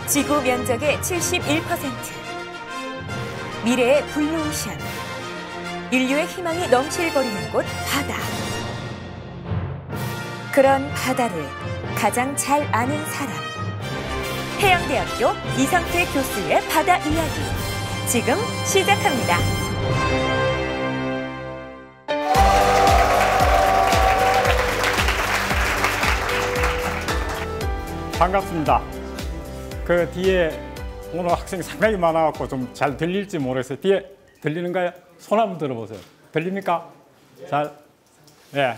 지구 면적의 71%. 미래의 블루오션. 인류의 희망이 넘실거리는 곳 바다. 그런 바다를 가장 잘 아는 사람. 해양대학교 이상태 교수의 바다 이야기. 지금 시작합니다. 반갑습니다. 그 뒤에 오늘 학생이 상당히 많아갖고 좀 잘 들릴지 모르겠어요. 뒤에 들리는가요? 손 한번 들어보세요. 들립니까? 잘? 예.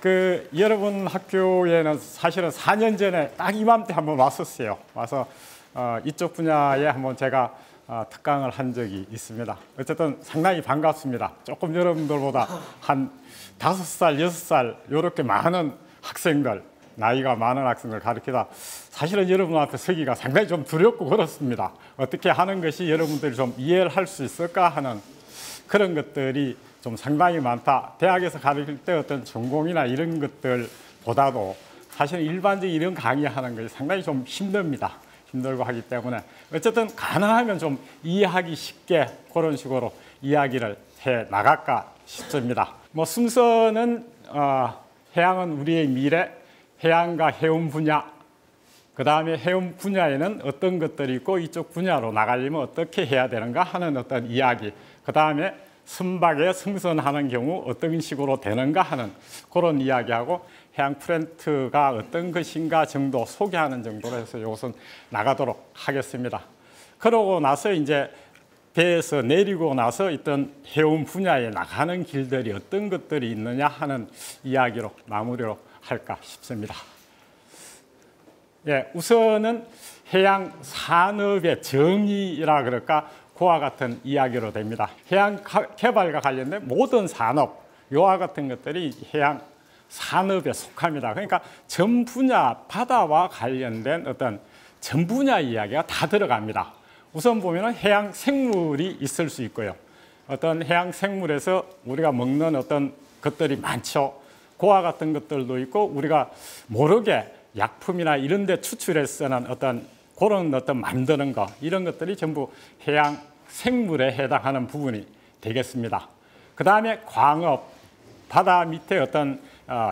그 여러분 학교에는 사실은 4년 전에 딱 이맘때 한번 왔었어요. 와서 이쪽 분야에 한번 제가 특강을 한 적이 있습니다. 어쨌든 상당히 반갑습니다. 조금 여러분들보다 한 5살, 6살 이렇게 많은 학생들, 나이가 많은 학생들 가르치다 사실은 여러분 앞에 서기가 상당히 좀 두렵고 그렇습니다. 어떻게 하는 것이 여러분들이 좀 이해를 할 수 있을까 하는 그런 것들이 좀 상당히 많다. 대학에서 가르칠 때 어떤 전공이나 이런 것들보다도 사실 일반적인 이런 강의하는 것이 상당히 좀 힘듭니다. 힘들고 하기 때문에 어쨌든 가능하면 좀 이해하기 쉽게 그런 식으로 이야기를 해 나갈까 싶습니다. 뭐 순서는 해양은 우리의 미래, 해양과 해운 분야, 그 다음에 해운 분야에는 어떤 것들이 있고 이쪽 분야로 나가려면 어떻게 해야 되는가 하는 어떤 이야기, 그 다음에 선박에 승선하는 경우 어떤 식으로 되는가 하는 그런 이야기하고 해양 프렌트가 어떤 것인가 정도 소개하는 정도로 해서 이것은 나가도록 하겠습니다. 그러고 나서 이제 배에서 내리고 나서 있던 해운 분야에 나가는 길들이 어떤 것들이 있느냐 하는 이야기로 마무리로 할까 싶습니다. 예, 우선은 해양 산업의 정의라 그럴까 그와 같은 이야기로 됩니다. 해양 개발과 관련된 모든 산업, 이와 같은 것들이 해양 산업에 속합니다. 그러니까 전 분야, 바다와 관련된 어떤 전 분야 이야기가 다 들어갑니다. 우선 보면은 해양 생물이 있을 수 있고요. 어떤 해양 생물에서 우리가 먹는 어떤 것들이 많죠. 그와 같은 것들도 있고 우리가 모르게 약품이나 이런 데 추출해서는 어떤 그런 어떤 만드는 거 이런 것들이 전부 해양 생물에 해당하는 부분이 되겠습니다. 그 다음에 광업, 바다 밑에 어떤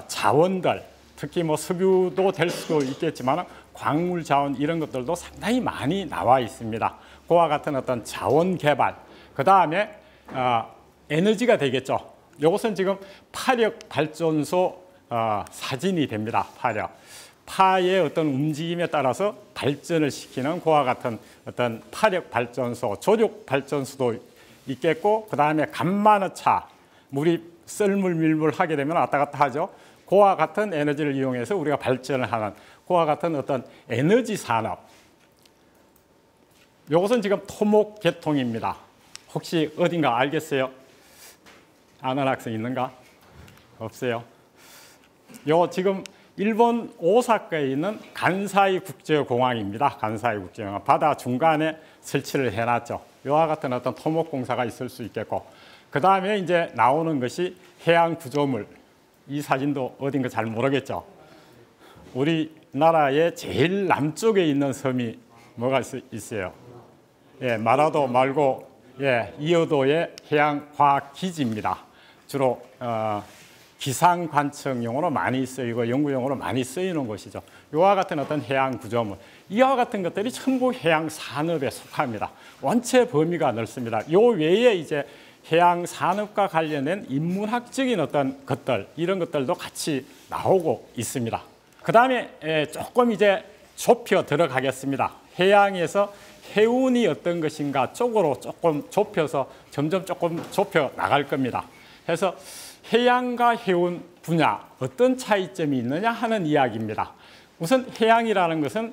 자원들, 특히 뭐 석유도 될 수도 있겠지만 광물 자원 이런 것들도 상당히 많이 나와 있습니다. 그와 같은 어떤 자원 개발, 그 다음에 에너지가 되겠죠. 이것은 지금 파력 발전소 사진이 됩니다. 파의 어떤 움직임에 따라서 발전을 시키는 그와 같은 어떤 파력 발전소, 조력 발전소도 있겠고, 그 다음에 간만어차, 물이 썰물밀물 하게 되면 왔다 갔다 하죠. 그와 같은 에너지를 이용해서 우리가 발전을 하는 그와 같은 어떤 에너지 산업. 이것은 지금 토목 계통입니다. 혹시 어딘가 알겠어요? 아는 학생 있는가? 없어요. 요 지금 일본 오사카에 있는 간사이 국제공항입니다. 간사이 국제공항. 바다 중간에 설치를 해놨죠. 이와 같은 어떤 토목공사가 있을 수 있겠고, 그 다음에 이제 나오는 것이 해양 구조물. 이 사진도 어딘가 잘 모르겠죠. 우리나라의 제일 남쪽에 있는 섬이 뭐가 있어요? 예, 마라도 말고 이어도의 해양과학기지입니다. 주로 기상 관측용으로 많이 쓰이고 연구용으로 많이 쓰이는 곳이죠. 이와 같은 어떤 해양 구조물, 이와 같은 것들이 전부 해양 산업에 속합니다. 원체 범위가 넓습니다. 이 외에 이제 해양 산업과 관련된 인문학적인 어떤 것들, 이런 것들도 같이 나오고 있습니다. 그 다음에 조금 이제 좁혀 들어가겠습니다. 해양에서 해운이 어떤 것인가 쪽으로 조금 좁혀서 점점 조금 좁혀 나갈 겁니다. 그래서 해양과 해운 분야 어떤 차이점이 있느냐 하는 이야기입니다. 우선 해양이라는 것은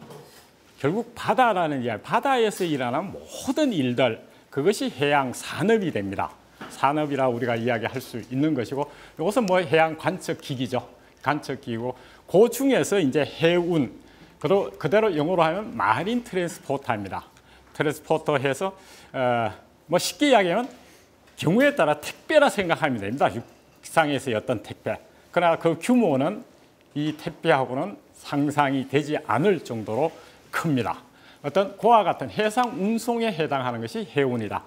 결국 바다라는 이야기, 바다에서 일어나는 모든 일들, 그것이 해양 산업이 됩니다. 산업이라 우리가 이야기할 수 있는 것이고, 이것은 뭐 해양 관측기기죠. 관측기고, 그 중에서 이제 해운, 그대로 영어로 하면 마린 트랜스포터입니다. 트랜스포터 해서 뭐 쉽게 이야기하면 경우에 따라 택배라 생각하면 됩니다. 육상에서의 어떤 택배. 그러나 그 규모는 이 택배하고는 상상이 되지 않을 정도로 큽니다. 어떤 그와 같은 해상 운송에 해당하는 것이 해운이다.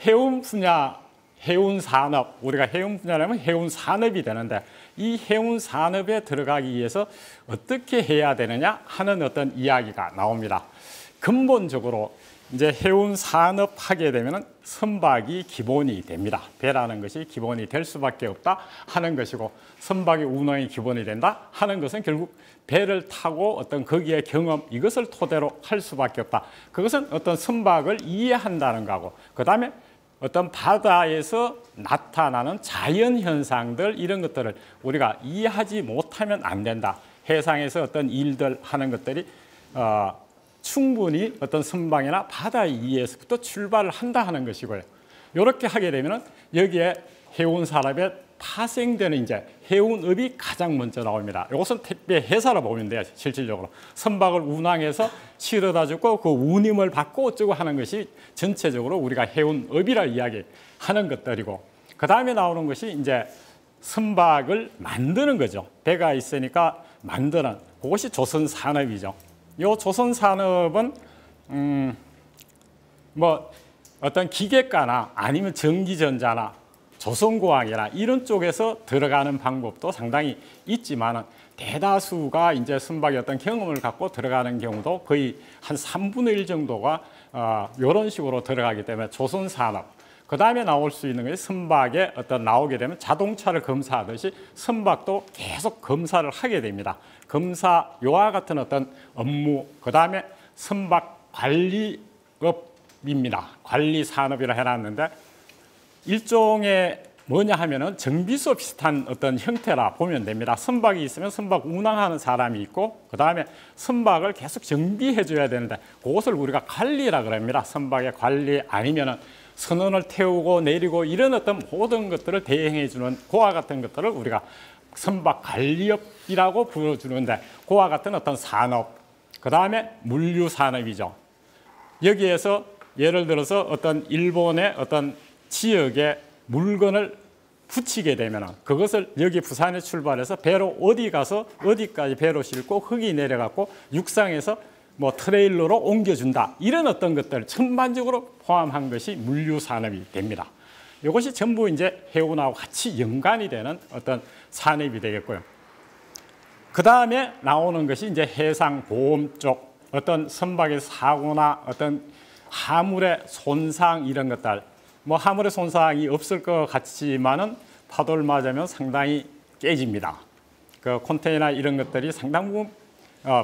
해운 분야, 해운 산업, 우리가 해운 분야라면 해운 산업이 되는데 이 해운 산업에 들어가기 위해서 어떻게 해야 되느냐 하는 어떤 이야기가 나옵니다. 근본적으로 이제 해운 산업 하게 되면은 선박이 기본이 됩니다. 배라는 것이 기본이 될 수밖에 없다 하는 것이고, 선박의 운항이 기본이 된다 하는 것은 결국 배를 타고 어떤 거기에 경험, 이것을 토대로 할 수밖에 없다. 그것은 어떤 선박을 이해한다는 거고, 그 다음에 어떤 바다에서 나타나는 자연 현상들, 이런 것들을 우리가 이해하지 못하면 안 된다. 해상에서 어떤 일들 하는 것들이 충분히 어떤 선박이나 바다의 이해에서부터 출발을 한다 하는 것이고요. 이렇게 하게 되면 여기에 해운 산업에 파생되는 이제 해운업이 가장 먼저 나옵니다. 이것은 택배 회사로 보면 돼요. 실질적으로 선박을 운항해서 실어다 주고 그 운임을 받고 어쩌고 하는 것이 전체적으로 우리가 해운업이라 이야기하는 것들이고, 그 다음에 나오는 것이 이제 선박을 만드는 거죠. 배가 있으니까 만드는, 그것이 조선 산업이죠. 이 조선 산업은 뭐 어떤 기계과나 아니면 전기전자나 조선공학이나 이런 쪽에서 들어가는 방법도 상당히 있지만은, 대다수가 이제 선박의 어떤 경험을 갖고 들어가는 경우도 거의 한 3분의 1 정도가 이런 식으로 들어가기 때문에 조선 산업. 그 다음에 나올 수 있는 것이 선박에 어떤 나오게 되면 자동차를 검사하듯이 선박도 계속 검사를 하게 됩니다. 검사, 요와 같은 어떤 업무, 그 다음에 선박 관리업입니다. 관리 산업이라 해놨는데, 일종의 뭐냐 하면은 정비소 비슷한 어떤 형태라 보면 됩니다. 선박이 있으면 선박 운항하는 사람이 있고, 그 다음에 선박을 계속 정비해 줘야 되는데 그것을 우리가 관리라 그럽니다. 선박의 관리, 아니면은 선원을 태우고 내리고 이런 어떤 모든 것들을 대행해 주는 그와 같은 것들을 우리가 선박 관리업이라고 불러주는데, 그와 같은 어떤 산업, 그 다음에 물류 산업이죠. 여기에서 예를 들어서 어떤 일본의 어떤 지역에 물건을 붙이게 되면 그것을 여기 부산에 출발해서 배로 어디 가서 어디까지 배로 싣고 흙이 내려갖고 육상에서 뭐 트레일러로 옮겨준다, 이런 어떤 것들 전반적으로 포함한 것이 물류 산업이 됩니다. 이것이 전부 이제 해운하고 같이 연관이 되는 어떤 산업이 되겠고요. 그 다음에 나오는 것이 이제 해상 보험 쪽, 어떤 선박의 사고나 어떤 화물의 손상, 이런 것들, 뭐 화물의 손상이 없을 것 같지만은 파도를 맞으면 상당히 깨집니다. 그 컨테이너 이런 것들이 상당 부분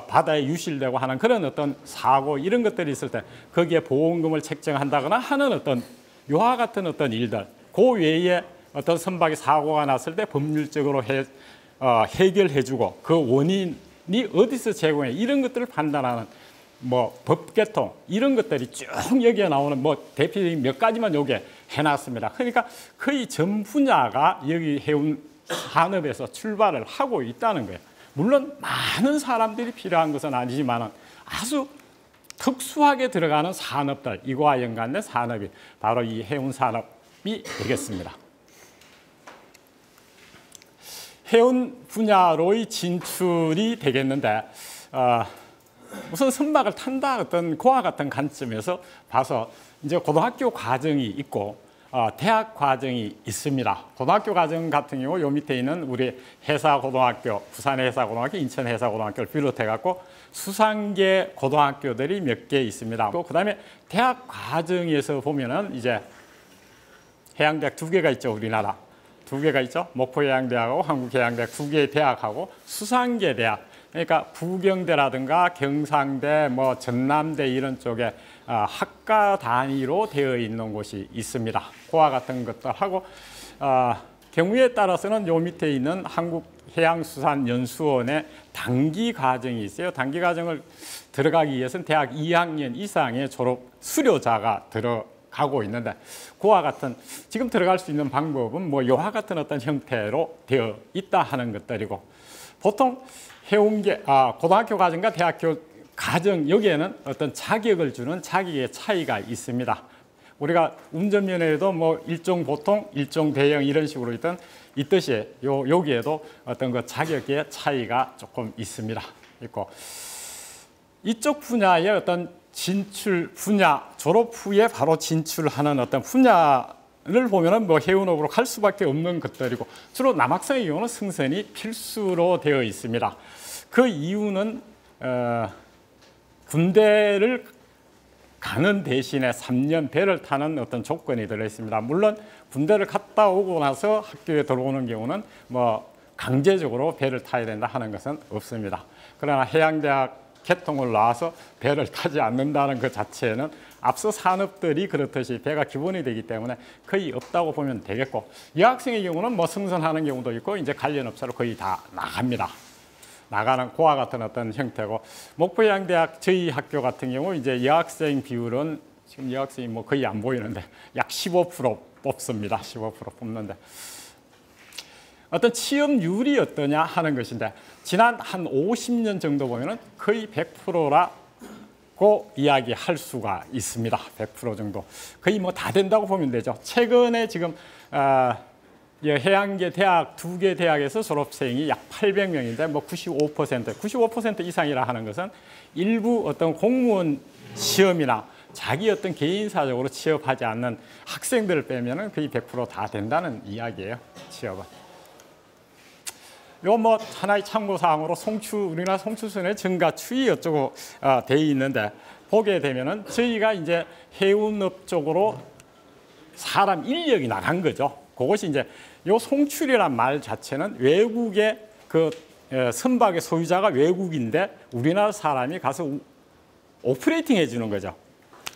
바다에 유실되고 하는 그런 어떤 사고, 이런 것들이 있을 때 거기에 보험금을 책정한다거나 하는 어떤 요와 같은 어떤 일들, 그 외에 어떤 선박이 사고가 났을 때 법률적으로 해결해주고 그 원인이 어디서 제공해, 이런 것들을 판단하는 뭐 법개통, 이런 것들이 쭉 여기에 나오는 뭐 대표적인 몇 가지만 여기에 해놨습니다. 그러니까 거의 전 분야가 여기 해운 산업에서 출발을 하고 있다는 거예요. 물론 많은 사람들이 필요한 것은 아니지만 아주 특수하게 들어가는 산업들, 이거와 연관된 산업이 바로 이 해운 산업이 되겠습니다. 해운 분야로의 진출이 되겠는데, 우선 선박을 탄다 어떤 그와 같은 관점에서 봐서 이제 고등학교 과정이 있고 대학 과정이 있습니다. 고등학교 과정 같은 경우 요 밑에 있는 우리 해사고등학교, 부산의 해사고등학교, 인천 해사고등학교를 비롯해 갖고 수상계 고등학교들이 몇 개 있습니다. 또 그다음에 대학 과정에서 보면은 이제 해양대학 2개가 있죠. 우리나라 2개가 있죠. 목포해양대학하고 한국해양대학 2개의 대학하고 수상계 대학. 그러니까 부경대라든가 경상대, 뭐 전남대 이런 쪽에 학과 단위로 되어 있는 곳이 있습니다. 그와 같은 것들하고 경우에 따라서는 요 밑에 있는 한국해양수산연수원의 단기 과정이 있어요. 단기 과정을 들어가기 위해서는 대학 2학년 이상의 졸업 수료자가 들어가고 있는데, 그와 같은 지금 들어갈 수 있는 방법은 뭐 요와 같은 어떤 형태로 되어 있다 하는 것들이고, 보통 해운계 고등학교 과정과 대학교 과정, 여기에는 어떤 자격을 주는 자격의 차이가 있습니다. 우리가 운전면허에도 뭐 일종 보통, 일종 대형 이런 식으로 있듯이 여기에도 어떤 그 자격의 차이가 조금 있습니다. 있고, 이쪽 분야의 어떤 진출 분야, 졸업 후에 바로 진출하는 어떤 분야를 보면은 뭐 해운업으로 갈 수밖에 없는 것들이고, 주로 남학생의 경우는 승선이 필수로 되어 있습니다. 그 이유는 군대를 가는 대신에 3년 배를 타는 어떤 조건이 들어 있습니다. 물론 군대를 갔다 오고 나서 학교에 들어오는 경우는 뭐 강제적으로 배를 타야 된다 하는 것은 없습니다. 그러나 해양대학 개통을 나와서 배를 타지 않는다는 것 자체는 앞서 산업들이 그렇듯이 배가 기본이 되기 때문에 거의 없다고 보면 되겠고, 여학생의 경우는 뭐 승선하는 경우도 있고 이제 관련 업체로 거의 다 나갑니다. 나가는 고아 같은 어떤 형태고, 목포해양대학 저희 학교 같은 경우 이제 여학생 비율은 지금 여학생이 뭐 거의 안 보이는데 약 15% 뽑습니다. 15% 뽑는데 어떤 취업률이 어떠냐 하는 것인데, 지난 한 50년 정도 보면은 거의 100%라고 이야기할 수가 있습니다. 100% 정도. 거의 뭐 다 된다고 보면 되죠. 최근에 지금 해양계 대학 2개 대학에서 졸업생이 약 800명인데 뭐 95% 이상이라 하는 것은 일부 어떤 공무원 시험이나 자기 어떤 개인사적으로 취업하지 않는 학생들을 빼면은 거의 100%다 된다는 이야기예요. 취업은. 요 뭐 하나의 참고 사항으로 우리나라 송출선의 증가 추이 어쩌고 돼 있는데, 보게 되면은 저희가 이제 해운업 쪽으로 사람 인력이 나간 거죠. 그것이 이제 요 송출이란 말 자체는 외국의 그 선박의 소유자가 외국인데 우리나라 사람이 가서 오퍼레이팅 해주는 거죠.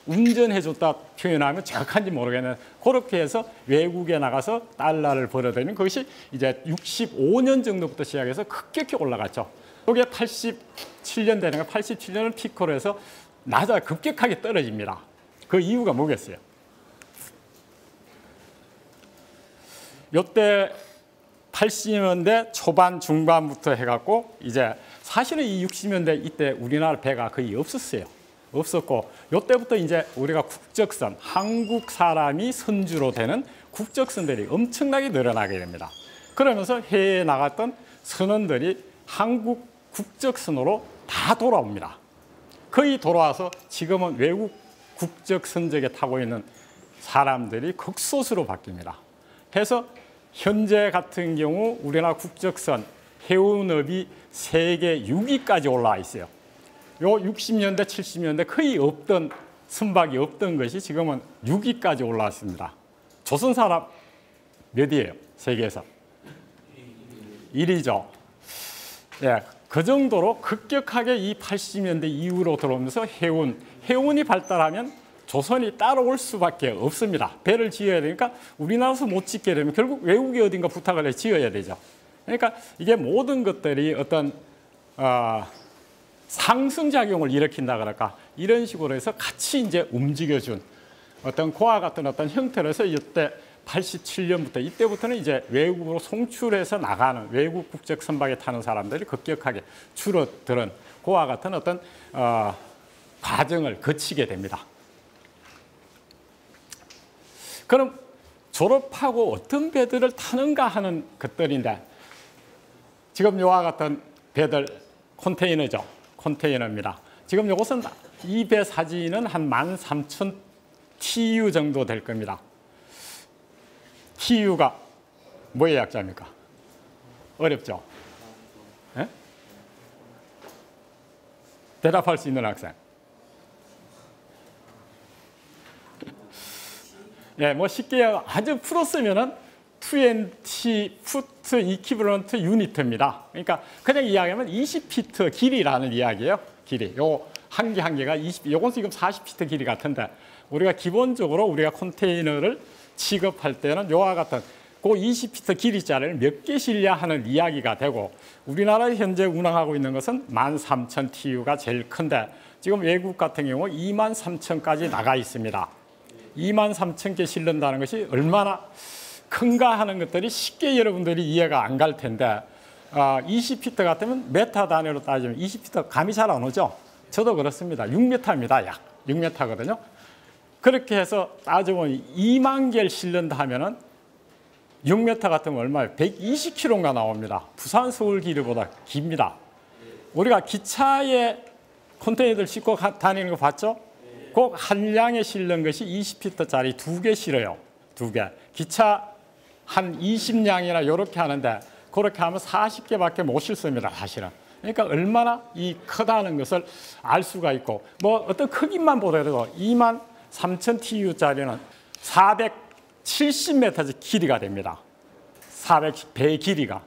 운전해줬다 표현하면 정확한지 모르겠는데, 그렇게 해서 외국에 나가서 달러를 벌어들이는 것이 이제 65년 정도부터 시작해서 급격히 올라갔죠. 그게 87년 되는 거, 87년을 피크로 해서 낮아 급격하게 떨어집니다. 그 이유가 뭐겠어요? 요때 80년대 초반 중반부터 해갖고 이제 사실은 이 60년대 이때 우리나라 배가 거의 없었어요. 없었고, 요때부터 이제 우리가 국적선, 한국 사람이 선주로 되는 국적선들이 엄청나게 늘어나게 됩니다. 그러면서 해외에 나갔던 선원들이 한국 국적선으로 다 돌아옵니다. 거의 돌아와서 지금은 외국 국적선적에 타고 있는 사람들이 극소수로 바뀝니다. 해서 현재 같은 경우 우리나라 국적선 해운업이 세계 6위까지 올라와 있어요. 요 60년대, 70년대 거의 없던 선박이 없던 것이 지금은 6위까지 올라왔습니다. 조선 사람 몇이에요? 세계에서? 1위죠. 예, 그 정도로 급격하게 이 80년대 이후로 들어오면서 해운이 발달하면 조선이 따라올 수밖에 없습니다. 배를 지어야 되니까 우리나라에서 못 짓게 되면 결국 외국에 어딘가 부탁을 해 지어야 되죠. 그러니까 이게 모든 것들이 어떤 상승작용을 일으킨다 그럴까, 이런 식으로 해서 같이 이제 움직여준 어떤 고아 같은 어떤 형태로 해서 이때 87년부터 이때부터는 이제 외국으로 송출해서 나가는 외국 국적 선박에 타는 사람들이 급격하게 줄어드는 고아 같은 어떤 과정을 거치게 됩니다. 그럼 졸업하고 어떤 배들을 타는가 하는 것들인데, 지금 이와 같은 배들 컨테이너죠. 컨테이너입니다. 지금 이것은 이 배 사진은 한 13,000 TU 정도 될 겁니다. TU가 뭐의 약자입니까? 어렵죠? 예? 대답할 수 있는 학생. 예, 뭐 쉽게 아주 풀었으면은 20 푸트 이퀴벌런트 유니트입니다. 그러니까 그냥 이야기하면 20피트 길이라는 이야기예요. 길이. 요 한 개 한 개가 20. 요건 지금 40피트 길이 같은데, 우리가 기본적으로 우리가 컨테이너를 취급할 때는 요와 같은 그 20피트 길이짜리를 몇 개 실냐 하는 이야기가 되고, 우리나라에 현재 운항하고 있는 것은 13,000 TU가 제일 큰데, 지금 외국 같은 경우 23,000까지 나가 있습니다. 23,000개 실른다는 것이 얼마나 큰가 하는 것들이 쉽게 여러분들이 이해가 안 갈 텐데, 20피트 같으면 메타 단위로 따지면 20피트 감이 잘 안 오죠? 저도 그렇습니다. 6m입니다. 약 6m거든요. 그렇게 해서 따져보면 2만 개를 실른다 하면은 6m 같으면 얼마예요? 120km가 나옵니다. 부산 서울 길이보다 깁니다. 우리가 기차에 컨테이너들 싣고 다니는 거 봤죠? 꼭 한 량에 실는 것이 20피트짜리 2개 실어요. 2개. 기차 한 20량이나 이렇게 하는데 그렇게 하면 40개밖에 못 실습니다. 사실은. 그러니까 얼마나 이 크다는 것을 알 수가 있고 뭐 어떤 크기만 보더라도 23,000 TU짜리는 470m 길이가 됩니다. 400배 길이가.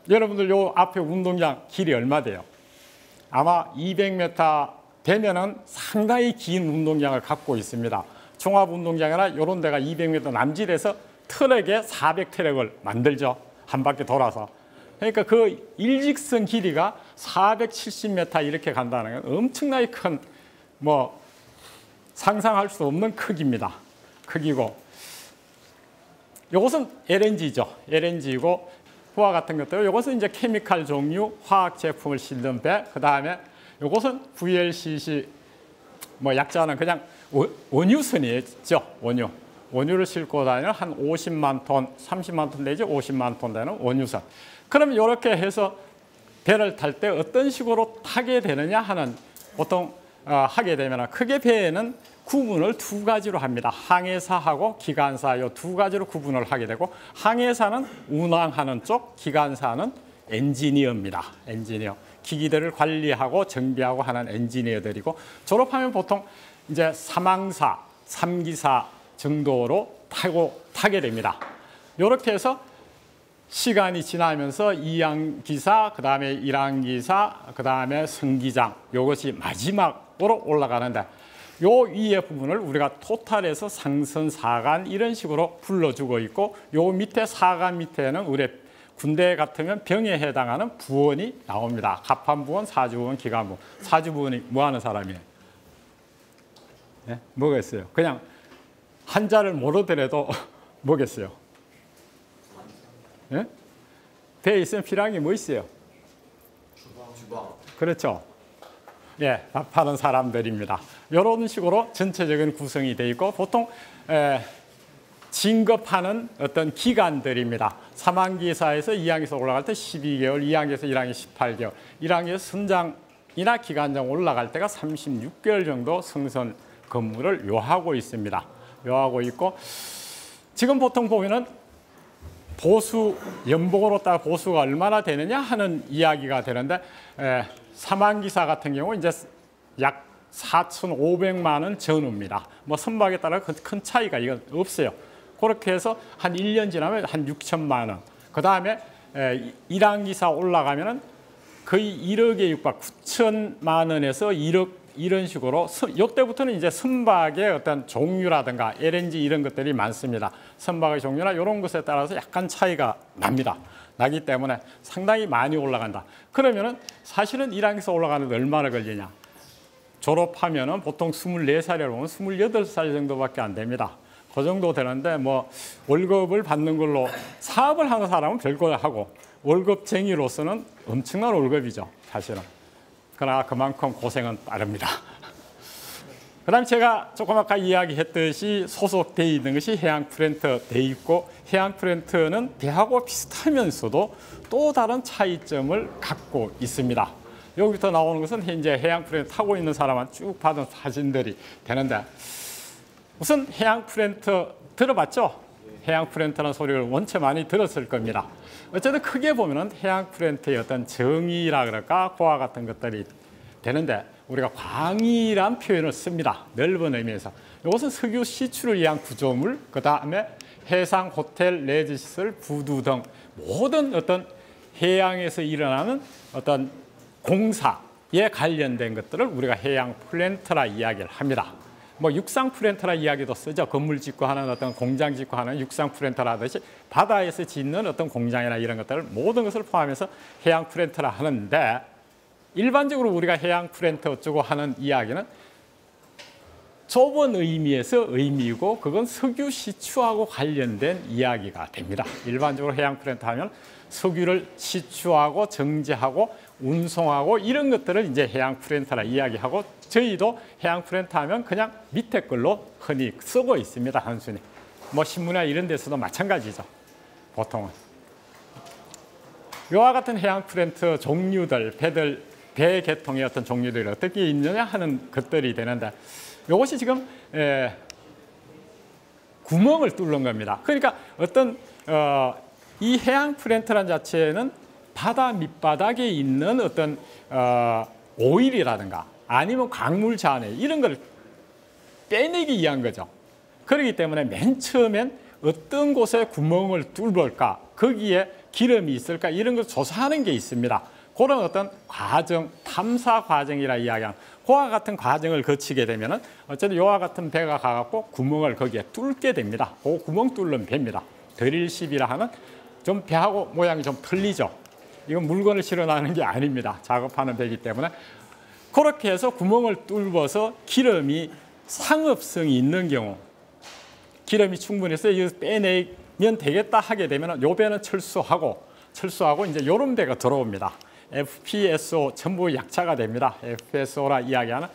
여러분들 요 앞에 운동장 길이 얼마 돼요? 아마 200m 되면은 상당히 긴 운동장을 갖고 있습니다. 종합운동장이나 이런 데가 200m 남짓해서 트럭에 400트럭을 만들죠. 한 바퀴 돌아서. 그러니까 그 일직선 길이가 470m 이렇게 간다는 건 엄청나게 큰 뭐 상상할 수 없는 크기입니다. 크기고 이것은 LNG죠. LNG이고 그와 같은 것들 이것은 이제 케미칼 종류 화학 제품을 실는 배. 그 다음에 이것은 VLCC 뭐 약자는 그냥 원유선이죠. 원유를 싣고 다니는 한 50만 톤, 30만 톤 내지 50만 톤 되는 원유선. 그럼 이렇게 해서 배를 탈 때 어떤 식으로 타게 되느냐 하는 보통 하게 되면 크게 배에는 구분을 2가지로 합니다. 항해사하고 기관사 이 2가지로 구분을 하게 되고 항해사는 운항하는 쪽, 기관사는 엔지니어입니다. 엔지니어. 기기들을 관리하고 정비하고 하는 엔지니어들이고 졸업하면 보통 이제 사망사, 3기사 정도로 타게 됩니다. 이렇게 해서 시간이 지나면서 2항기사, 그 다음에 1항기사, 그 다음에 승기장 이것이 마지막으로 올라가는데 요 위에 부분을 우리가 토탈에서 상선, 사관 이런 식으로 불러주고 있고 요 밑에 사관 밑에는 우리 군대 같으면 병에 해당하는 부원이 나옵니다. 갑판부원, 사주부원, 기관부원. 사주부원이 뭐 하는 사람이에요? 네? 뭐겠어요? 그냥 한자를 모르더라도 뭐겠어요? 네? 배에 있으면 필요한 게 뭐 있어요? 주방. 그렇죠. 예, 밥하는 사람들입니다. 이런 식으로 전체적인 구성이 되어 있고 보통 진급하는 어떤 기간들입니다. 3항기사에서 2항기사 올라갈 때 12개월, 2항기에서 1항기 18개월, 1항기에서 선장이나 기관장 올라갈 때가 36개월 정도 승선 근무를 요하고 있습니다. 요하고 있고 지금 보통 보면은 보수, 연봉으로 따라 보수가 얼마나 되느냐 하는 이야기가 되는데 3항기사 같은 경우 이제 약 4,500만 원 전후입니다. 뭐 선박에 따라 큰 차이가 이건 없어요. 그렇게 해서 한 1년 지나면 한 6천만 원. 그 다음에 1항기사 올라가면은 거의 1억에 육박 9천만 원에서 1억 이런 식으로 이때부터는 이제 선박의 어떤 종류라든가 LNG 이런 것들이 많습니다. 선박의 종류나 이런 것에 따라서 약간 차이가 납니다. 나기 때문에 상당히 많이 올라간다. 그러면은 사실은 1항기사 올라가는데 얼마나 걸리냐? 졸업하면은 보통 24살이라고 보면 28살 정도밖에 안 됩니다. 그 정도 되는데 뭐 월급을 받는 걸로 사업을 하는 사람은 별거 하고 월급쟁이로서는 엄청난 월급이죠. 사실은. 그러나 그만큼 고생은 빠릅니다. 그 다음에 제가 조금 아까 이야기했듯이 소속되어 있는 것이 해양프렌터 되어 있고 해양프렌터는 배하고 비슷하면서도 또 다른 차이점을 갖고 있습니다. 여기부터 나오는 것은 현재 해양프렌터 타고 있는 사람만 쭉 받은 사진들이 되는데 우선 해양프렌터 들어봤죠? 해양프렌터라는 소리를 원체 많이 들었을 겁니다. 어쨌든 크게 보면은 해양프렌터의 어떤 정의라 그럴까 그와 같은 것들이 되는데 우리가 광이란 표현을 씁니다. 넓은 의미에서. 이것은 석유 시출을 위한 구조물, 그 다음에 해상, 호텔, 레저시설, 부두 등 모든 어떤 해양에서 일어나는 어떤 공사에 관련된 것들을 우리가 해양 플랜트라 이야기를 합니다. 뭐 육상 플랜트라 이야기도 쓰죠. 건물 짓고 하는 어떤 공장 짓고 하는 육상 플랜트라 하듯이 바다에서 짓는 어떤 공장이나 이런 것들을 모든 것을 포함해서 해양 플랜트라 하는데 일반적으로 우리가 해양 플랜트 어쩌고 하는 이야기는 좁은 의미에서 의미이고 그건 석유 시추하고 관련된 이야기가 됩니다. 일반적으로 해양 플랜트 하면 석유를 시추하고 정제하고 운송하고 이런 것들을 이제 해양 플랜트라 이야기하고 저희도 해양 플랜트 하면 그냥 밑에 걸로 흔히 쓰고 있습니다. 단순히. 뭐 신문이나 이런 데서도 마찬가지죠. 보통은. 이와 같은 해양 플랜트 종류들, 배 계통의 어떤 종류들이 어떻게 있느냐 하는 것들이 되는데 이것이 지금 구멍을 뚫는 겁니다. 그러니까 어떤 이 해양 플랜트란 자체는 바다 밑바닥에 있는 어떤 오일이라든가 아니면 광물 잔해 이런 걸 빼내기 위한 거죠. 그렇기 때문에 맨 처음엔 어떤 곳에 구멍을 뚫을까, 거기에 기름이 있을까 이런 걸 조사하는 게 있습니다. 그런 어떤 과정, 탐사 과정이라 이야기하는 그와 같은 과정을 거치게 되면은 어쨌든 이와 같은 배가 가갖고 구멍을 거기에 뚫게 됩니다. 그 구멍 뚫는 배입니다. 드릴십이라 하는 좀 배하고 모양이 좀 틀리죠. 이건 물건을 실어 나가는 게 아닙니다. 작업하는 배이기 때문에 그렇게 해서 구멍을 뚫어서 기름이 상업성이 있는 경우, 기름이 충분해서 이거 빼내면 되겠다 하게 되면 요 배는 철수하고 이제 요런 배가 들어옵니다. FPSO 전부 약자가 됩니다. FPSO라 이야기하는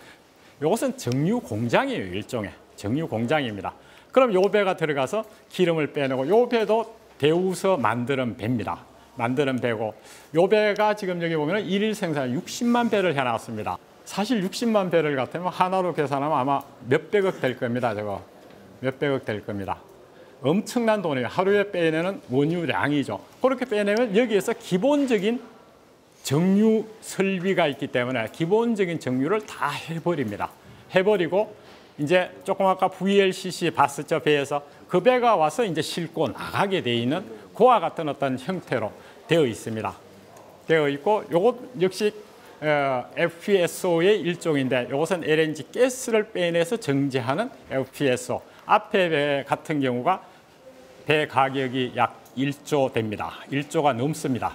이것은 정유 공장이에요. 일종의 정유 공장입니다. 그럼 요 배가 들어가서 기름을 빼내고 요 배도 데우서 만드는 배입니다. 만드는 배고 요 배가 지금 여기 보면 일일 생산 60만 배를 해놨습니다. 사실 60만 배를 같으면 하나로 계산하면 아마 몇백억 될 겁니다. 저거 몇백억 될 겁니다. 엄청난 돈이에요. 하루에 빼내는 원유량이죠. 그렇게 빼내면 여기에서 기본적인 정유 설비가 있기 때문에 기본적인 정유를 다 해버립니다. 해버리고 이제 조금 아까 VLCC 봤었죠. 배에서 그 배가 와서 이제 싣고 나가게 돼 있는 그와 같은 어떤 형태로 되어 있습니다. 되어 있고 요것 역시 FPSO의 일종인데 이것은 LNG 가스를 빼내서 정제하는 FPSO. 앞에 배 같은 경우가 배 가격이 약 1조 됩니다. 1조가 넘습니다.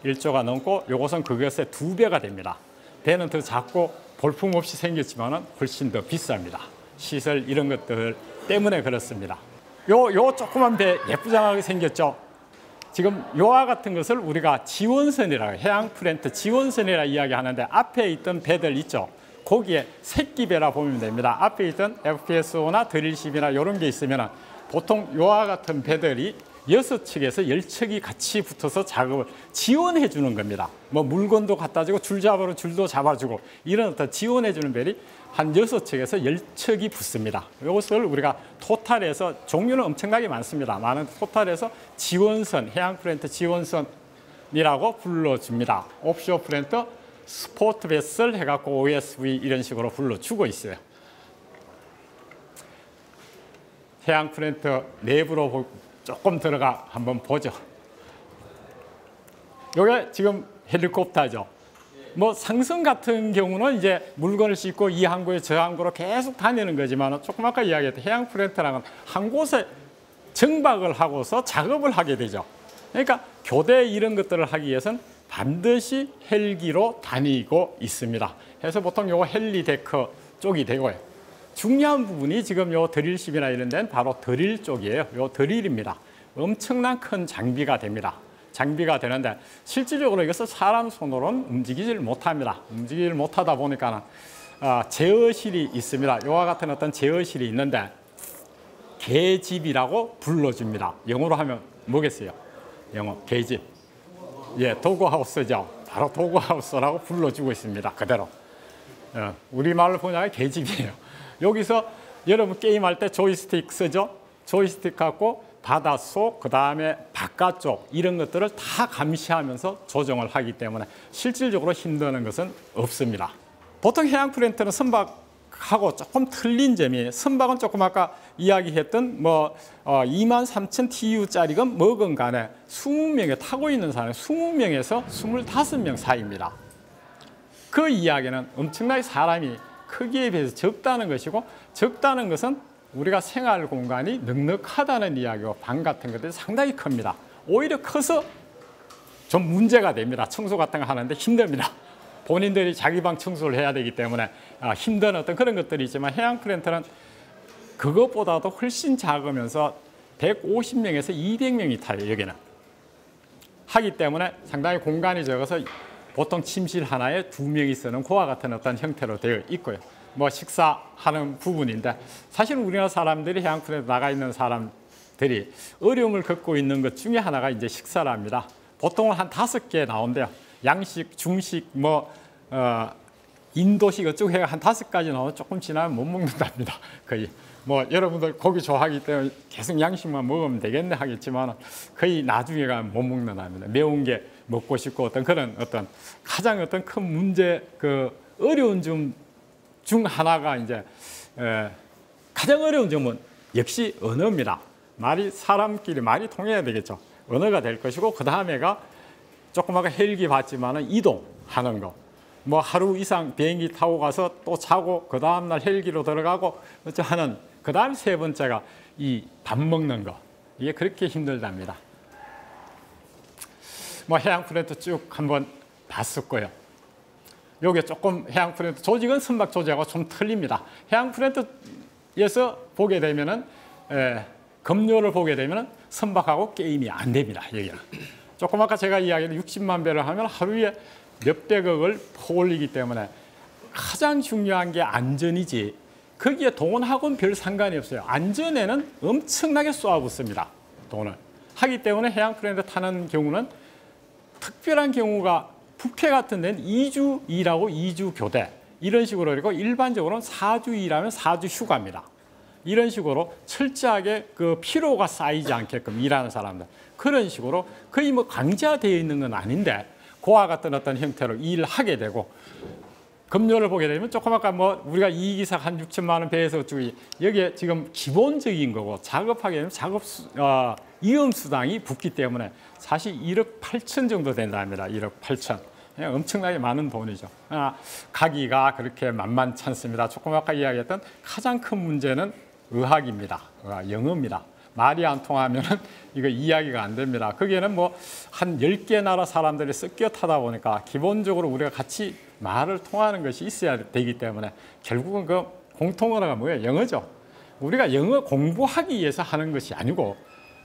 1조가 넘고 이것은 그것의 2배가 됩니다. 배는 더 작고 볼품없이 생겼지만 훨씬 더 비쌉니다. 시설 이런 것들 때문에 그렇습니다. 요 조그만 배 예쁘장하게 생겼죠. 지금 요와 같은 것을 우리가 지원선이라고 해양 플랜트 지원선이라 이야기하는데 앞에 있던 배들 있죠. 거기에 새끼배라 보면 됩니다. 앞에 있던 FPSO나 드릴십이나 이런 게 있으면 보통 요와 같은 배들이 6척에서 10척이 같이 붙어서 작업을 지원해 주는 겁니다. 뭐 물건도 갖다 주고 줄 잡으러 줄도 잡아주고 이런 어떤 지원해 주는 배들이 한 6척에서 10척이 붙습니다. 이것을 우리가 토탈에서 종류는 엄청나게 많습니다. 많은 토탈에서 지원선, 해양 플랜트 지원선이라고 불러줍니다. 옵쇼어 플랜트 스포트 베슬 해갖고 OSV 이런 식으로 불러주고 있어요. 해양 플랜트 내부로 조금 들어가 한번 보죠. 이게 지금 헬리콥터죠. 뭐 상승 같은 경우는 이제 물건을 싣고 이 항구에 저 항구로 계속 다니는 거지만 조금 아까 이야기했던 해양 플랜트랑은 한 곳에 정박을 하고서 작업을 하게 되죠. 그러니까 교대 이런 것들을 하기 위해서는 반드시 헬기로 다니고 있습니다. 그래서 보통 요거 헬리데크 쪽이 되고요. 중요한 부분이 지금 요 드릴십이나 이런 데는 바로 드릴 쪽이에요. 요 드릴입니다. 엄청난 큰 장비가 됩니다. 장비가 되는데 실질적으로 이것을 사람 손으로는 움직이질 못합니다. 움직이질 못하다 보니까 제어실이 있습니다. 이와 같은 어떤 제어실이 있는데 계집이라고 불러줍니다. 영어로 하면 뭐겠어요? 영어 계집. 예, 도구하우스죠. 바로 도구하우스라고 불러주고 있습니다. 그대로. 우리말로 보면 계집이에요. 여기서 여러분 게임할 때 조이스틱 쓰죠? 조이스틱 갖고 바닷속, 그 다음에 바깥쪽 이런 것들을 다 감시하면서 조정을 하기 때문에 실질적으로 힘드는 것은 없습니다. 보통 해양 플랜트는 선박하고 조금 틀린 점이 선박은 조금 아까 이야기했던 뭐 23,000 TU짜리건 뭐건 간에 20명에 타고 있는 사람이 20명에서 25명 사이입니다. 그 이야기는 엄청나게 사람이 크기에 비해서 적다는 것이고 적다는 것은 우리가 생활 공간이 넉넉하다는 이야기고 방 같은 것들이 상당히 큽니다. 오히려 커서 좀 문제가 됩니다. 청소 같은 거 하는데 힘듭니다. 본인들이 자기 방 청소를 해야 되기 때문에 힘든 어떤 그런 것들이 있지만 해양 플랜트는 그것보다도 훨씬 작으면서 150명에서 200명이 타요. 여기는. 하기 때문에 상당히 공간이 적어서 보통 침실 하나에 2명이 쓰는 그와 같은 어떤 형태로 되어 있고요. 뭐 식사하는 부분인데 사실 우리나라 사람들이 해양 플랜트 나가 있는 사람들이 어려움을 겪고 있는 것 중에 하나가 이제 식사랍니다. 보통은 한 5개 나온대요. 양식, 중식, 뭐 인도식 어쩌고 해가 한 5가지 나오면 조금 지나면 못 먹는답니다. 거의 뭐 여러분들 고기 좋아하기 때문에 계속 양식만 먹으면 되겠네 하겠지만 거의 나중에 가면 못 먹는답니다. 매운 게 먹고 싶고 그런 가장 큰 문제 어려운 점 중 하나가 이제 가장 어려운 점은 역시 언어입니다. 사람끼리 말이 통해야 되겠죠. 언어가 될 것이고 그 다음에가 조금 아까 헬기 봤지만은 이동하는 거. 뭐 하루 이상 비행기 타고 가서 또 자고 그 다음날 헬기로 들어가고 하는 그 다음 세 번째가 이 밥 먹는 거. 이게 그렇게 힘들답니다. 뭐 해양 프렌트 쭉 한번 봤었고요. 요게 조금 해양 프렌트 조직은 선박 조직하고 좀 틀립니다. 해양 프렌트에서 보게 되면은 급료를 보게 되면은 선박하고 게임이 안 됩니다. 여기는 조금 아까 제가 이야기한 60만 배를 하면 하루에 몇백억을 퍼올리기 때문에 가장 중요한 게 안전이지 거기에 돈하고는 별 상관이 없어요. 안전에는 엄청나게 쏘아붙습니다. 돈을 하기 때문에 해양 프렌트 타는 경우는 특별한 경우가 북해 같은 데는 2주 일하고 2주 교대 이런 식으로 그리고 일반적으로는 4주 일하면 4주 휴가입니다. 이런 식으로 철저하게 피로가 쌓이지 않게끔 일하는 사람들 그런 식으로 거의 뭐 강제되어 있는 건 아닌데 그와 같은 형태로 일을 하게 되고 급료를 보게 되면 조금 아까 뭐 우리가 이익이사 한 6천만 원 배에서 여기에 지금 기본적인 거고 작업하게 되면 위험수당이 붙기 때문에 사실 1억 8천 정도 된답니다. 1억 8천. 엄청나게 많은 돈이죠. 가기가 그렇게 만만치 않습니다. 조금 아까 이야기했던 가장 큰 문제는 의학입니다. 영어입니다. 말이 안 통하면 이거 이야기가 안 됩니다. 거기에는 뭐 한 10개 나라 사람들이 섞여 타다 보니까 기본적으로 우리가 같이 말을 통하는 것이 있어야 되기 때문에 결국은 공통 언어가 뭐예요? 영어죠. 우리가 영어 공부하기 위해서 하는 것이 아니고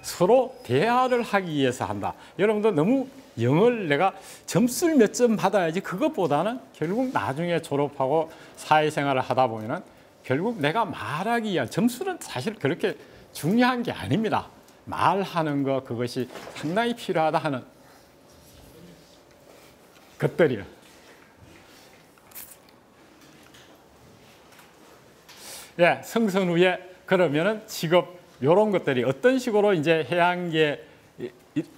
서로 대화를 하기 위해서 한다. 여러분들 너무 영어를 내가 점수를 몇 점 받아야지 그것보다는 결국 나중에 졸업하고 사회생활을 하다 보면은 결국 내가 말하기 위한 점수는 사실 그렇게 중요한 게 아닙니다. 말하는 거 그것이 상당히 필요하다 하는 것들이요. 예, 성선 후에 그러면은 직업 이런 것들이 어떤 식으로 이제 해양계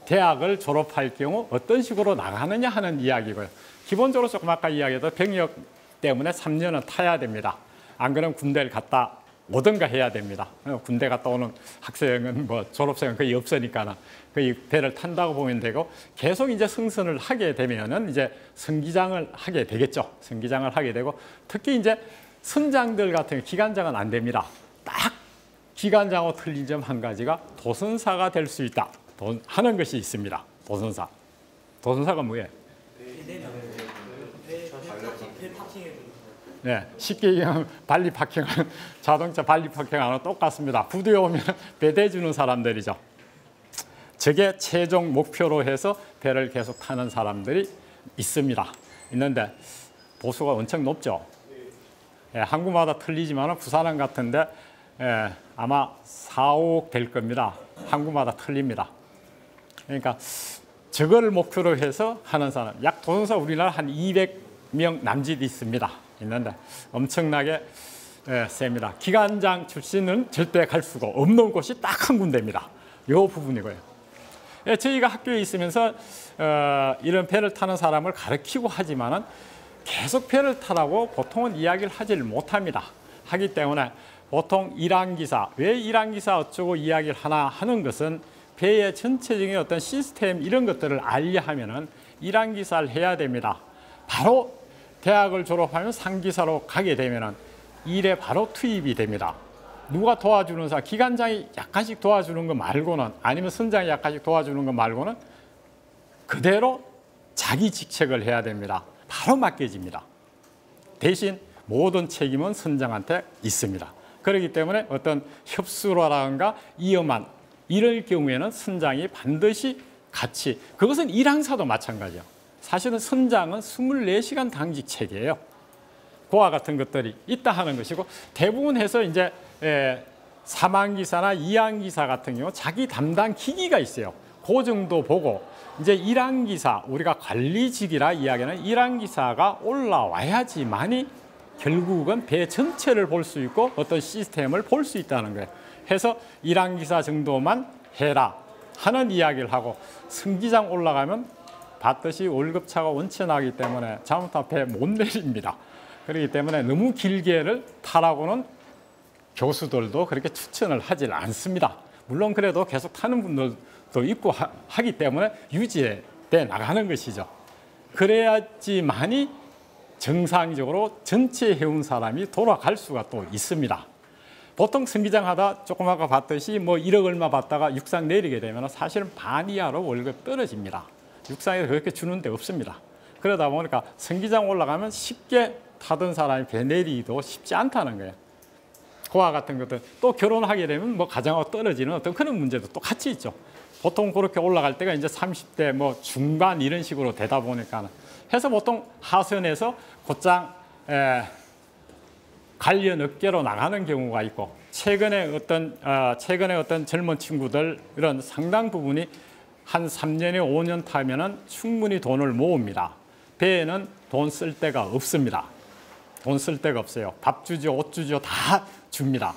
대학을 졸업할 경우 어떤 식으로 나가느냐 하는 이야기고요. 기본적으로 조금 아까 이야기했던 병역 때문에 3년은 타야 됩니다. 안 그러면 군대를 갔다 오든가 해야 됩니다. 군대 갔다 오는 학생은 뭐 졸업생은 거의 없으니까 거의 배를 탄다고 보면 되고 계속 이제 승선을 하게 되면은 이제 선기장을 하게 되겠죠. 선기장을 하게 되고 특히 이제 선장들 같은 경우 기관장은 안 됩니다. 딱 기관장하고 틀린 점 한 가지가 도선사가 될 수 있다 하는 것이 있습니다. 도선사. 도선사가 뭐예요? 네, 쉽게 얘기하면 발리 파킹하는 자동차 발리 파킹하는 똑같습니다. 부두에 오면 배대 주는 사람들이죠. 저게 최종 목표로 해서 배를 계속 타는 사람들이 있습니다. 있는데 보수가 엄청 높죠. 예, 항구마다 틀리지만 부산항 같은데 아마 4, 5억 될 겁니다. 항구마다 틀립니다. 그러니까 저거를 목표로 해서 하는 사람, 약 도선사 우리나라 한 200명 남짓 있습니다. 있는데 엄청나게 셉니다. 기관장 출신은 절대 갈 수가 없는 곳이 딱 한 군데입니다. 이 부분이고요. 저희가 학교에 있으면서 이런 배를 타는 사람을 가르치고 하지만은 계속 배를 타라고 보통은 이야기를 하지를 못합니다. 하기 때문에 보통 일항기사, 왜 일항기사 어쩌고 이야기를 하나 하는 것은 배의 전체적인 어떤 시스템 이런 것들을 알려 하면은 일항기사를 해야 됩니다. 바로 대학을 졸업하면 상기사로 가게 되면은 일에 바로 투입이 됩니다. 누가 도와주는 사람, 기관장이 약간씩 도와주는 거 말고는 아니면 선장이 약간씩 도와주는 거 말고는 그대로 자기 직책을 해야 됩니다. 바로 맡겨집니다. 대신 모든 책임은 선장한테 있습니다. 그렇기 때문에 어떤 협수라든가 위험한 이럴 경우에는 선장이 반드시 같이, 그것은 일항사도 마찬가지예요. 사실은 선장은 24시간 당직 체계예요. 그와 같은 것들이 있다 하는 것이고 대부분 해서 이제 3항기사나 2항기사 같은 경우 자기 담당 기기가 있어요. 그 정도 보고 이제 일항기사, 우리가 관리직이라 이야기하는 일항기사가 올라와야지만이 결국은 배 전체를 볼 수 있고 어떤 시스템을 볼 수 있다는 거예요. 해서 일항기사 정도만 해라 하는 이야기를 하고, 승기장 올라가면 봤듯이 월급차가 원체 나기 때문에 잘못하면 배 못 내립니다. 그렇기 때문에 너무 길게를 타라고는 교수들도 그렇게 추천을 하질 않습니다. 물론 그래도 계속 타는 분들도 있고 하기 때문에 유지돼 나가는 것이죠. 그래야지만이 정상적으로 전체 해운 사람이 돌아갈 수가 또 있습니다. 보통 승기장 하다 조금 아까 봤듯이 뭐 1억 얼마 받다가 육상 내리게 되면 사실은 반 이하로 월급 떨어집니다. 육상에서 그렇게 주는 데 없습니다. 그러다 보니까 승기장 올라가면 쉽게 타던 사람이 배 내리기도 쉽지 않다는 거예요. 그와 같은 것들, 또 결혼하게 되면 뭐 가정하고 떨어지는 어떤 그런 문제도 또 같이 있죠. 보통 그렇게 올라갈 때가 이제 30대 뭐 중반 이런 식으로 되다 보니까 해서 보통 하선에서 곧장 관련 업계로 나가는 경우가 있고, 최근에 어떤 젊은 친구들 이런 상당 부분이 한 3년에 5년 타면은 충분히 돈을 모읍니다. 배에는 돈 쓸 데가 없습니다. 돈 쓸 데가 없어요. 밥 주죠, 옷 주죠, 다 줍니다.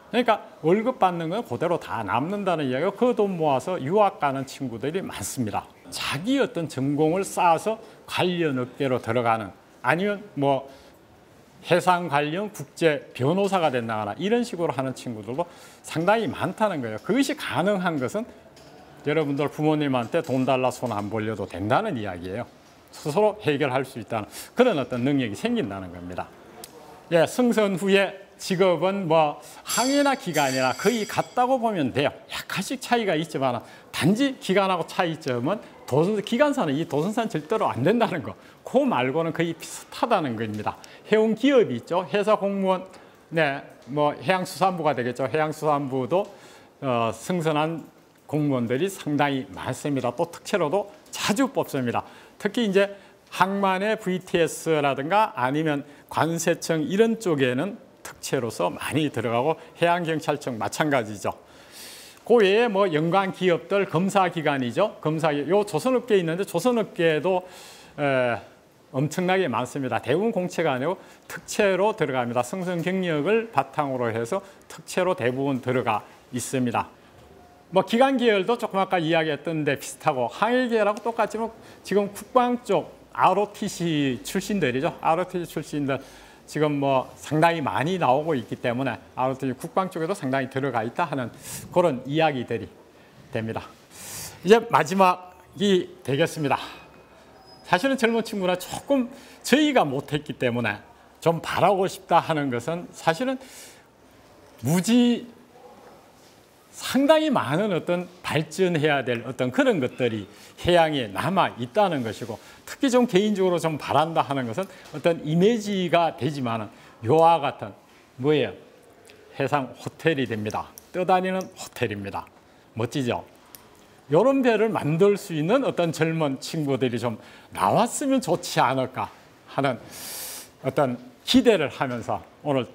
그러니까 월급 받는 건 그대로 다 남는다는 이야기고, 그 돈 모아서 유학 가는 친구들이 많습니다. 자기 어떤 전공을 쌓아서 관련 업계로 들어가는, 아니면 뭐 해상 관련 국제 변호사가 된다거나 이런 식으로 하는 친구들도 상당히 많다는 거예요. 그것이 가능한 것은 여러분들 부모님한테 돈 달라 손 안 벌려도 된다는 이야기예요. 스스로 해결할 수 있다는 그런 어떤 능력이 생긴다는 겁니다. 예, 승선 후에 직업은 뭐 항해나 기관이나 거의 같다고 보면 돼요. 약간씩 차이가 있지만 단지 기관하고 차이점은 기관사는 이 도선사는 절대로 안 된다는 거. 그 말고는 거의 비슷하다는 겁니다. 해운 기업이 있죠. 해사 공무원, 네, 뭐 해양수산부가 되겠죠. 해양수산부도 승선한 공무원들이 상당히 많습니다. 또 특채로도 자주 뽑습니다. 특히 이제 항만의 VTS라든가 아니면 관세청 이런 쪽에는 특채로서 많이 들어가고, 해양경찰청 마찬가지죠. 그 외에 뭐 연관 기업들 검사기관이죠. 요 조선업계에 있는데 조선업계에도 엄청나게 많습니다. 대부분 공채가 아니고 특채로 들어갑니다. 승선 경력을 바탕으로 해서 특채로 대부분 들어가 있습니다. 뭐 기관 계열도 조금 아까 이야기했던 데 비슷하고, 항해 계열하고 똑같지만 지금 국방 쪽 ROTC 출신들이죠. ROTC 출신들 지금 뭐 상당히 많이 나오고 있기 때문에 ROTC 국방 쪽에도 상당히 들어가 있다 하는 그런 이야기들이 됩니다. 이제 마지막이 되겠습니다. 사실은 젊은 친구나 조금 저희가 못했기 때문에 좀 바라고 싶다 하는 것은 사실은 상당히 많은 어떤 발전해야 될 어떤 그런 것들이 해양에 남아 있다는 것이고, 특히 좀 개인적으로 좀 바란다 하는 것은 어떤 이미지가 되지만은 요와 같은 뭐예요? 해상 호텔이 됩니다. 떠다니는 호텔입니다. 멋지죠? 이런 배를 만들 수 있는 어떤 젊은 친구들이 좀 나왔으면 좋지 않을까 하는 어떤 기대를 하면서 오늘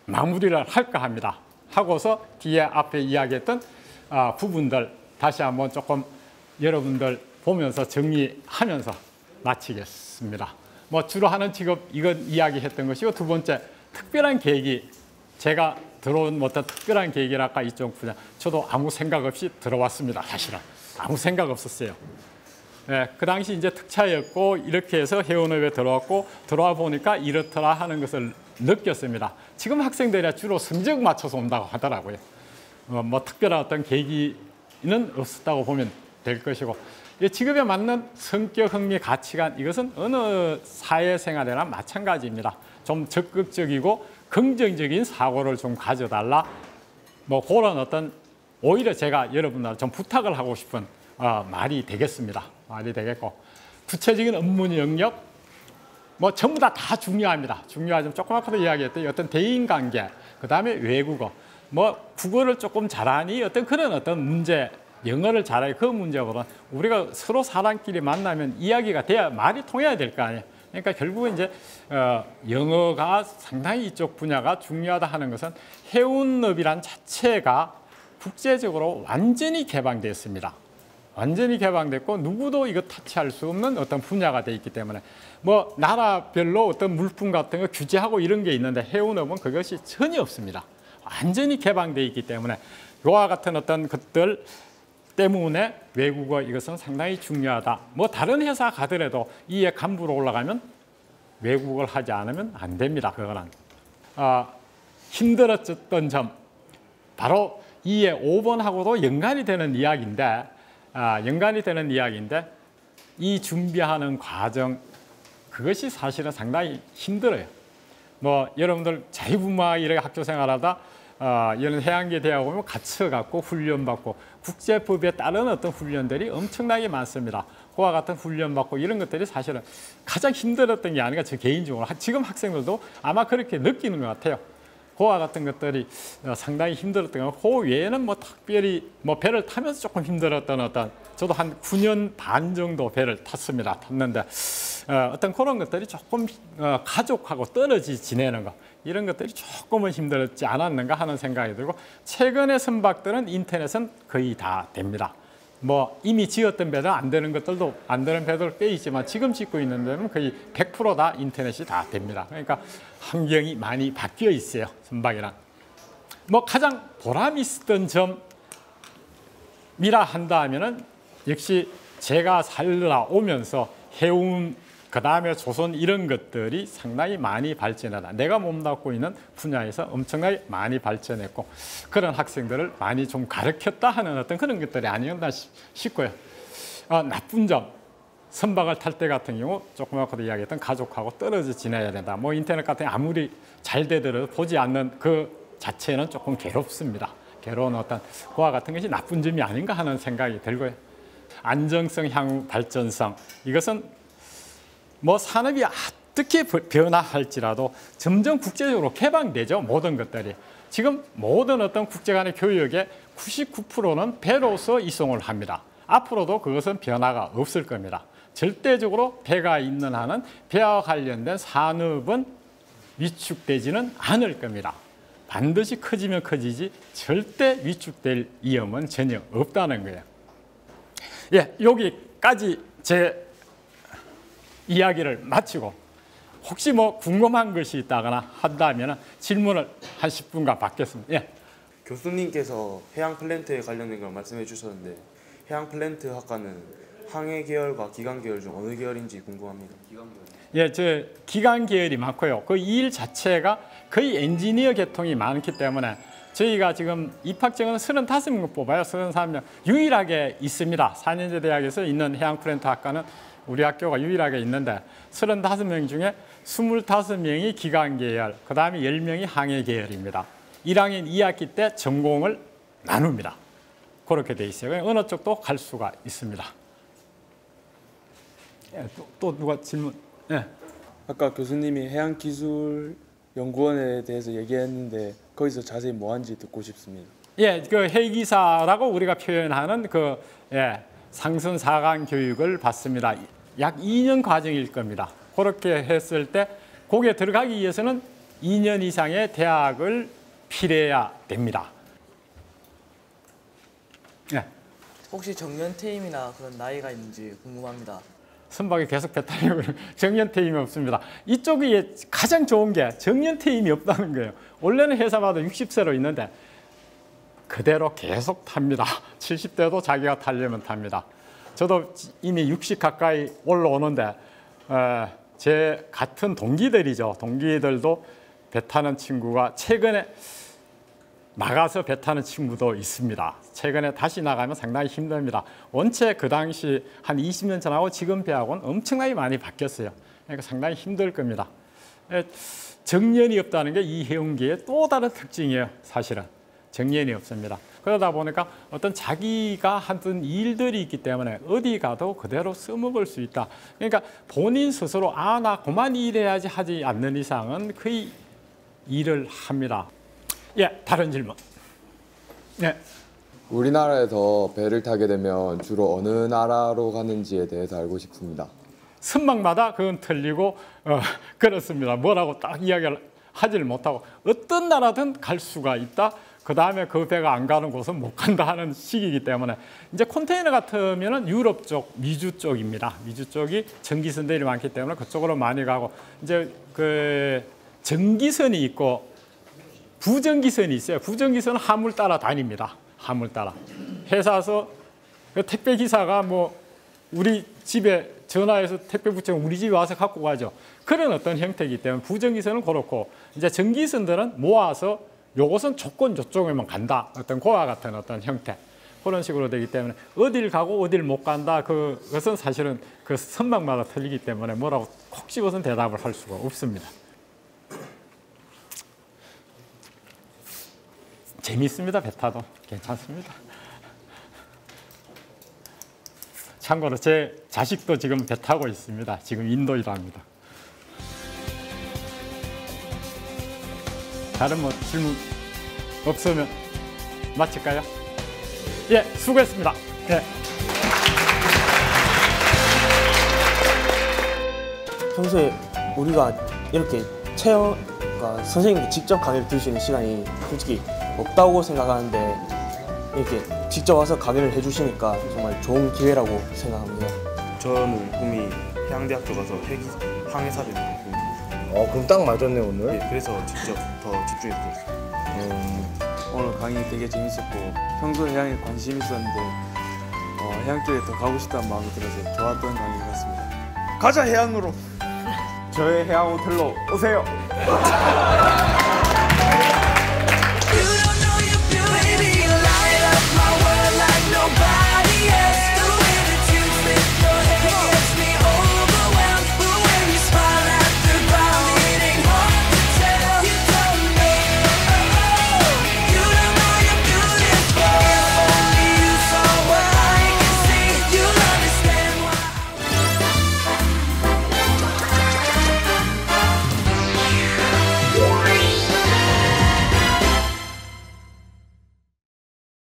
마무리를 할까 합니다. 하고서 뒤에 앞에 이야기했던 부분들 다시 한번 조금 여러분들 보면서 정리하면서 마치겠습니다. 뭐 주로 하는 직업 이건 이야기했던 것이고, 두 번째 특별한 계획이, 제가 들어온 어떤 특별한 계획이랄까 이쪽 분야, 저도 아무 생각 없이 들어왔습니다. 사실은 아무 생각 없었어요. 네, 그 당시 이제 특차였고 이렇게 해서 해운업에 들어왔고, 들어와 보니까 이렇더라 하는 것을 느꼈습니다. 지금 학생들이 주로 성적 맞춰서 온다고 하더라고요. 뭐 특별한 어떤 계기는 없었다고 보면 될 것이고, 직업에 맞는 성격, 흥미, 가치관, 이것은 어느 사회생활이나 마찬가지입니다. 좀 적극적이고 긍정적인 사고를 좀 가져달라, 뭐 그런 어떤, 오히려 제가 여러분들 좀 부탁을 하고 싶은 말이 되겠습니다. 말이 되겠고, 구체적인 업무 영역 뭐 전부 다 중요합니다. 중요하지만 조금 아까도 이야기했던 어떤 대인관계, 그 다음에 외국어, 뭐 국어를 조금 잘하니 어떤 그런 어떤 문제, 영어를 잘하니 그 문제보다 우리가 서로 사람끼리 만나면 이야기가 돼야 말이 통해야 될 거 아니에요. 그러니까 결국은 이제 영어가 상당히 이쪽 분야가 중요하다 하는 것은 해운업이란 자체가 국제적으로 완전히 개방됐습니다. 완전히 개방됐고 누구도 이거 타치할 수 없는 어떤 분야가 돼 있기 때문에 뭐 나라별로 어떤 물품 같은 거 규제하고 이런 게 있는데 해운업은 그것이 전혀 없습니다. 완전히 개방돼 있기 때문에 이와 같은 어떤 것들 때문에 외국어 이것은 상당히 중요하다. 뭐 다른 회사 가더라도 이에 간부로 올라가면 외국어를 하지 않으면 안 됩니다. 그거는 힘들었던 점 바로 이에 5번하고도 연관이 되는 이야기인데 이 준비하는 과정 그것이 사실은 상당히 힘들어요. 뭐 여러분들 자유분방 이렇게 학교 생활하다 이런 해양계 대학 오면 갇혀갖고 훈련받고 국제법에 따른 어떤 훈련들이 엄청나게 많습니다. 그와 같은 훈련받고 이런 것들이 사실은 가장 힘들었던 게 아닌가 저 개인적으로 지금 학생들도 아마 그렇게 느끼는 것 같아요. 그와 같은 것들이 상당히 힘들었던 거. 그 외에는 뭐 특별히 뭐 배를 타면서 조금 힘들었던 어떤 저도 한 9년 반 정도 배를 탔는데 어떤 그런 것들이 조금 가족하고 떨어지 지내는 거 이런 것들이 조금은 힘들었지 않았는가 하는 생각이 들고 최근의 선박들은 인터넷은 거의 다 됩니다. 뭐 이미 지었던 배는 안 되는 것들도 안 되는 배들 꽤 있지만 지금 짓고 있는 데는 거의 100% 다 인터넷이 다 됩니다. 그러니까 환경이 많이 바뀌어 있어요. 선박이랑. 뭐 가장 보람 있었던 점이라 한다면은 역시 제가 살아오면서 해운 그다음에 조선 이런 것들이 상당히 많이 발전하다. 내가 몸담고 있는 분야에서 엄청나게 많이 발전했고 그런 학생들을 많이 좀 가르쳤다 하는 어떤 그런 것들이 아니었나 싶고요. 나쁜 점, 선박을 탈 때 같은 경우 조금 아까도 이야기했던 가족하고 떨어져 지내야 된다. 뭐 인터넷 같은 게 아무리 잘 되더라도 보지 않는 그 자체는 조금 괴롭습니다. 괴로운 어떤 그와 같은 것이 나쁜 점이 아닌가 하는 생각이 들고요. 안정성, 향후 발전성 이것은 뭐 산업이 어떻게 변화할지라도 점점 국제적으로 개방되죠. 모든 것들이. 지금 모든 어떤 국제 간의 교역의 99%는 배로서 이송을 합니다. 앞으로도 그것은 변화가 없을 겁니다. 절대적으로 배가 있는 한은 배와 관련된 산업은 위축되지는 않을 겁니다. 반드시 커지면 커지지 절대 위축될 위험은 전혀 없다는 거예요. 예, 여기까지 제 이야기를 마치고 혹시 뭐 궁금한 것이 있다거나 한다면 질문을 한 10분간 받겠습니다. 예. 교수님께서 해양 플랜트에 관련된 걸 말씀해 주셨는데 해양 플랜트 학과는 항해 계열과 기관 계열 중 어느 계열인지 궁금합니다. 예, 저 기관 계열이 많고요. 그 일 자체가 거의 엔지니어 계통이 많기 때문에 저희가 지금 입학정은 35명 뽑아요. 33명. 유일하게 있습니다. 4년제 대학에서 있는 해양 플랜트 학과는 우리 학교가 유일하게 있는데 35명 중에 25명이 기관 계열, 그 다음에 10명이 항해 계열입니다. 1학년 2학기 때 전공을 나눕니다. 그렇게 돼 있어요. 어느 쪽도 갈 수가 있습니다. 예, 또 누가 질문? 예. 아까 교수님이 해양기술연구원에 대해서 얘기했는데 거기서 자세히 뭐 하는지 듣고 싶습니다. 예, 그 해기사라고 우리가 표현하는 그 상선 4강 교육을 받습니다. 약 2년 과정일 겁니다. 그렇게 했을 때 거기에 들어가기 위해서는 2년 이상의 대학을 필해야 됩니다. 예. 혹시 정년퇴임이나 그런 나이가 있는지 궁금합니다. 선박에 계속 배 타려고 정년퇴임이 없습니다. 이쪽이 가장 좋은 게 정년퇴임이 없다는 거예요. 원래는 회사마다 60세로 있는데 그대로 계속 탑니다. 70대도 자기가 타려면 탑니다. 저도 이미 60 가까이 올라오는데 제 같은 동기들이죠. 동기들도 배 타는 친구가 최근에 나가서 배 타는 친구도 있습니다. 최근에 다시 나가면 상당히 힘듭니다. 원체 그 당시 한 20년 전하고 지금 배하고는 엄청나게 많이 바뀌었어요. 그러니까 상당히 힘들 겁니다. 정년이 없다는 게 이 해운계의 또 다른 특징이에요. 사실은 정년이 없습니다. 그러다 보니까 어떤 자기가 하던 일들이 있기 때문에 어디 가도 그대로 써먹을 수 있다. 그러니까 본인 스스로 나 그만 일해야지 하지 않는 이상은 거의 일을 합니다. 예, 다른 질문. 네. 우리나라에서 배를 타게 되면 주로 어느 나라로 가는지에 대해서 알고 싶습니다. 선박마다 그건 틀리고 그렇습니다. 뭐라고 딱 이야기를 하지를 못하고 어떤 나라든 갈 수가 있다. 그 다음에 그 배가 안 가는 곳은 못 간다 하는 시기이기 때문에 이제 컨테이너 같으면은 유럽 쪽, 미주 쪽입니다. 미주 쪽이 전기선들이 많기 때문에 그쪽으로 많이 가고 이제 그 전기선이 있고 부전기선이 있어요. 부전기선은 화물 따라 다닙니다. 화물 따라. 회사에서 그 택배 기사가 뭐 우리 집에 전화해서 택배 붙이면 우리 집에 와서 갖고 가죠. 그런 어떤 형태이기 때문에 부전기선은 그렇고 이제 전기선들은 모아서 요것은 조건 저쪽에만 간다. 어떤 그와 같은 어떤 형태. 그런 식으로 되기 때문에 어딜 가고 어딜 못 간다. 그것은 사실은 그 선망마다 틀리기 때문에 뭐라고 콕 집어서 대답을 할 수가 없습니다. 재미있습니다. 배 타도 괜찮습니다. 참고로 제 자식도 지금 배 타고 있습니다. 지금 인도 일합니다. 다른 뭐 질문 없으면 마칠까요? 예, 수고했습니다. 예. 평소에 우리가 이렇게 그러니까 선생님께 직접 강의를 들을 수 있는 시간이 솔직히 없다고 생각하는데 이렇게 직접 와서 강의를 해주시니까 정말 좋은 기회라고 생각합니다. 저는 꿈이 해양대학교 가서 항해사를 되는 꿈입니다. 그럼 딱 맞았네 오늘. 네, 그래서 직접 더 집중해서 들었어요. 오늘 강의 되게 재밌었고 평소에 해양에 관심 있었는데 해양 쪽에 더 가고 싶다는 마음이 들어서 좋았던 강의 같습니다. 가자 해양으로. 저의 해양 호텔로 오세요.